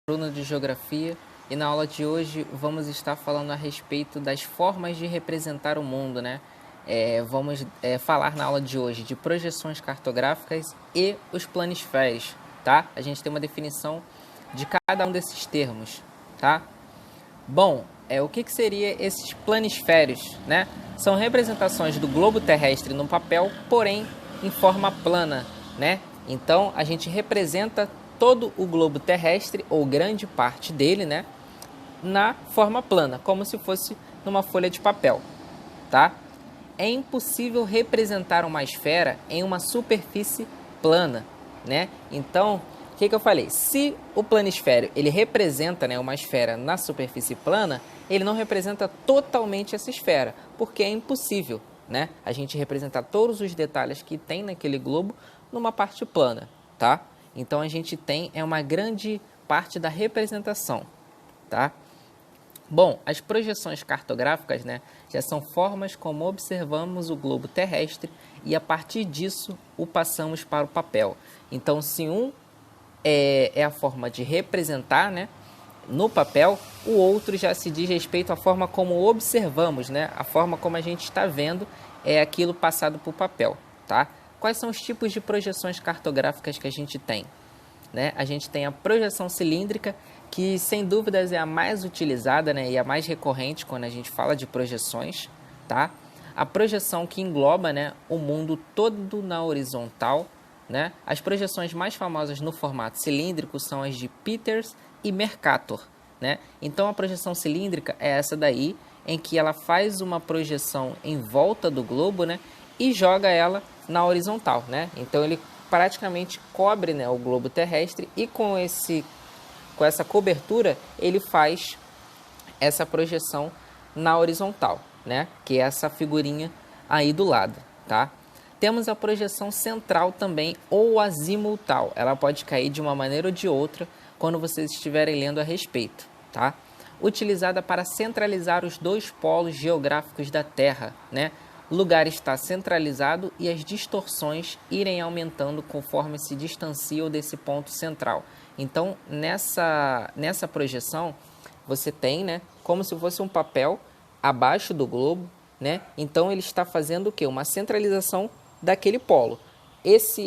Aluno de Geografia, e na aula de hoje vamos estar falando a respeito das formas de representar o mundo, né? Vamos falar na aula de hoje de projeções cartográficas e os planisférios, tá? A gente tem uma definição de cada um desses termos, tá? Bom, o que seria esses planisférios, né? São representações do globo terrestre no papel, porém em forma plana, né? Então a gente representa todo o globo terrestre, ou grande parte dele, né, na forma plana, como se fosse numa folha de papel, tá? É impossível representar uma esfera em uma superfície plana, né? Então, o que eu falei? Se o planisfério ele representa, né, uma esfera na superfície plana, ele não representa totalmente essa esfera, porque é impossível, né, a gente representar todos os detalhes que tem naquele globo numa parte plana, tá? Então a gente tem uma grande parte da representação, tá? Bom, as projeções cartográficas, né, já são formas como observamos o globo terrestre e a partir disso o passamos para o papel. Então, se um é a forma de representar, né, no papel, o outro já se diz respeito à forma como observamos, né, a forma como a gente está vendo aquilo passado para o papel, tá? Quais são os tipos de projeções cartográficas que a gente tem? Né? A gente tem a projeção cilíndrica, que sem dúvidas é a mais utilizada, né, e a mais recorrente quando a gente fala de projeções, tá? A projeção que engloba, né, o mundo todo na horizontal, né? As projeções mais famosas no formato cilíndrico são as de Peters e Mercator, né? Então a projeção cilíndrica é essa daí, em que ela faz uma projeção em volta do globo, né, e joga ela na horizontal, né? Então ele praticamente cobre, né, o globo terrestre e com essa cobertura ele faz essa projeção na horizontal, né, que é essa figurinha aí do lado, tá? Temos a projeção central também, ou azimutal. Ela pode cair de uma maneira ou de outra quando vocês estiverem lendo a respeito, tá? Utilizada para centralizar os dois polos geográficos da Terra, né? O lugar está centralizado e as distorções irem aumentando conforme se distanciam desse ponto central. Então, nessa projeção, você tem, né, como se fosse um papel abaixo do globo, né? Então, ele está fazendo o quê? Uma centralização daquele polo.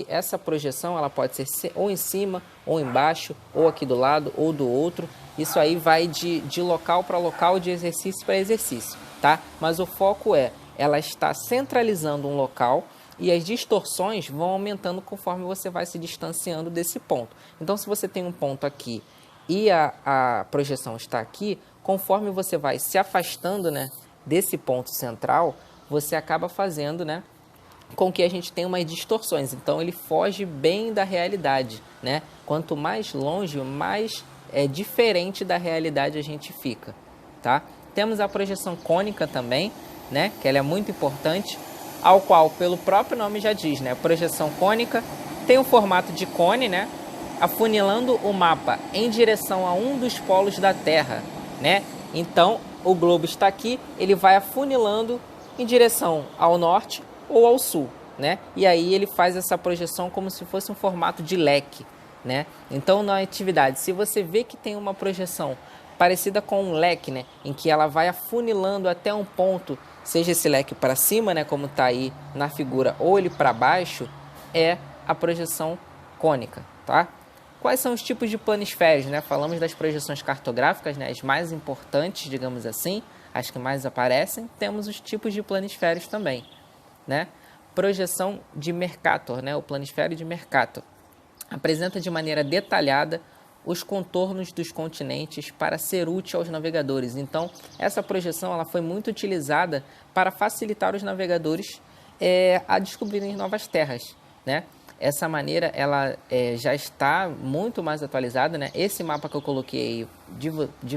Essa projeção ela pode ser ou em cima, ou embaixo, ou aqui do lado, ou do outro. Isso aí vai de local para local, de exercício para exercício, tá? Mas o foco ela está centralizando um local e as distorções vão aumentando conforme você vai se distanciando desse ponto. Então, se você tem um ponto aqui e a projeção está aqui, conforme você vai se afastando, né, desse ponto central, você acaba fazendo, né, com que a gente tenha umas distorções. Então, ele foge bem da realidade, né? Quanto mais longe, mais diferente da realidade a gente fica, tá? Temos a projeção cônica também, né, que ela é muito importante, ao qual, pelo próprio nome já diz, né, a projeção cônica tem um formato de cone, né, afunilando o mapa em direção a um dos polos da Terra, né? Então, o globo está aqui, ele vai afunilando em direção ao norte ou ao sul, né? E aí ele faz essa projeção como se fosse um formato de leque, né? Então, na atividade, se você vê que tem uma projeção parecida com um leque, né, em que ela vai afunilando até um ponto, seja esse leque para cima, né, como está aí na figura, ou ele para baixo, é a projeção cônica, tá? Quais são os tipos de planisférios, né? Falamos das projeções cartográficas, né, as mais importantes, digamos assim, as que mais aparecem. Temos os tipos de planisférios também, né? Projeção de Mercator, né, o planisfério de Mercator, apresenta de maneira detalhada os contornos dos continentes para ser útil aos navegadores. Então, essa projeção ela foi muito utilizada para facilitar os navegadores a descobrirem novas terras, né? Essa maneira ela já está muito mais atualizada, né? Esse mapa que eu coloquei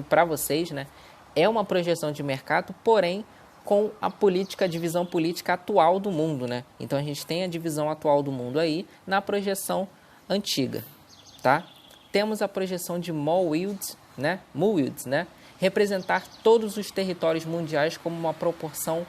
para vocês, né, é uma projeção de mercado, porém com a divisão política atual do mundo, né? Então a gente tem a divisão atual do mundo aí na projeção antiga, tá? Temos a projeção de Mulwilds, né? Representar todos os territórios mundiais como uma proporção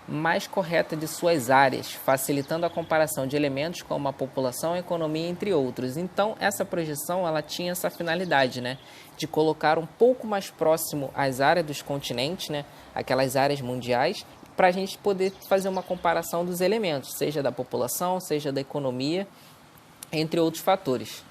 mais correta de suas áreas, facilitando a comparação de elementos como a população, a economia, entre outros. Então, essa projeção ela tinha essa finalidade, né, de colocar um pouco mais próximo as áreas dos continentes, né, aquelas áreas mundiais, para a gente poder fazer uma comparação dos elementos, seja da população, seja da economia, entre outros fatores,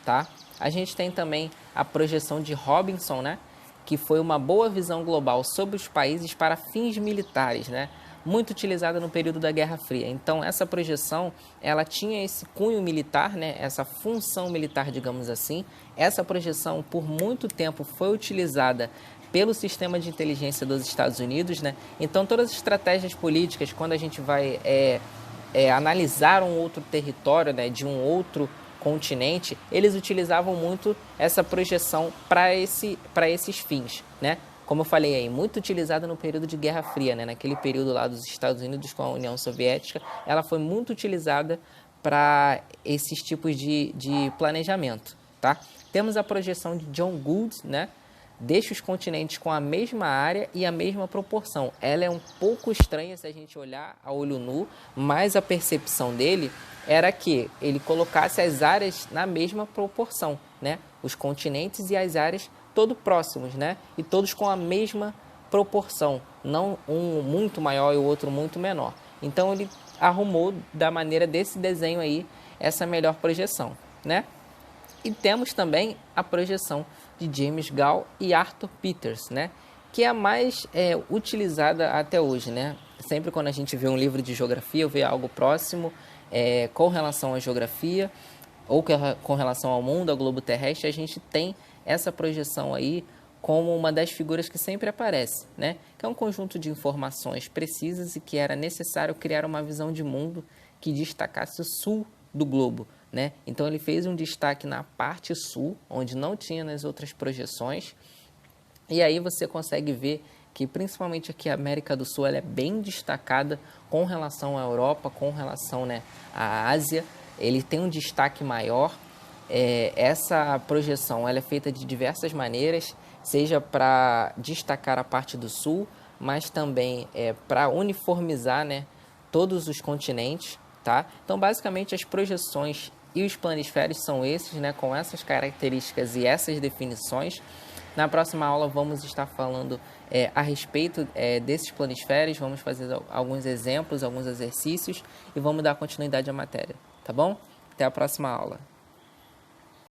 tá? A gente tem também a projeção de Robinson, né, que foi uma boa visão global sobre os países para fins militares, né, muito utilizada no período da Guerra Fria. Então, essa projeção, ela tinha esse cunho militar, né, essa função militar, digamos assim. Essa projeção, por muito tempo, foi utilizada pelo sistema de inteligência dos Estados Unidos, né? Então, todas as estratégias políticas, quando a gente vai analisar um outro território, né, de um outro continente, eles utilizavam muito essa projeção para esses fins, né? Como eu falei aí, muito utilizada no período de Guerra Fria, né? Naquele período lá dos Estados Unidos com a União Soviética, ela foi muito utilizada para esses tipos de planejamento, tá? Temos a projeção de John Gould, né? Deixa os continentes com a mesma área e a mesma proporção. Ela é um pouco estranha se a gente olhar a olho nu, mas a percepção dele era que ele colocasse as áreas na mesma proporção, né? Os continentes e as áreas todos próximos, né? E todos com a mesma proporção, não um muito maior e o outro muito menor. Então ele arrumou da maneira desse desenho aí essa melhor projeção, né? E temos também a projeção de James Gall e Arthur Peters, né? Que é a mais utilizada até hoje, né? Sempre quando a gente vê um livro de geografia ou vê algo próximo com relação à geografia ou com relação ao mundo, ao globo terrestre, a gente tem essa projeção aí como uma das figuras que sempre aparece, né? Que é um conjunto de informações precisas e que era necessário criar uma visão de mundo que destacasse o sul do globo, né? Então ele fez um destaque na parte sul, onde não tinha nas outras projeções, e aí você consegue ver que principalmente aqui a América do Sul ela é bem destacada com relação à Europa, com relação, né, à Ásia, ele tem um destaque maior. Essa projeção ela é feita de diversas maneiras, seja para destacar a parte do sul, mas também para uniformizar, né, todos os continentes, tá? Então, basicamente, as projeções e os planisférios são esses, né, com essas características e essas definições. Na próxima aula vamos estar falando a respeito desses planisférios, vamos fazer alguns exemplos, alguns exercícios e vamos dar continuidade à matéria, tá bom? Até a próxima aula.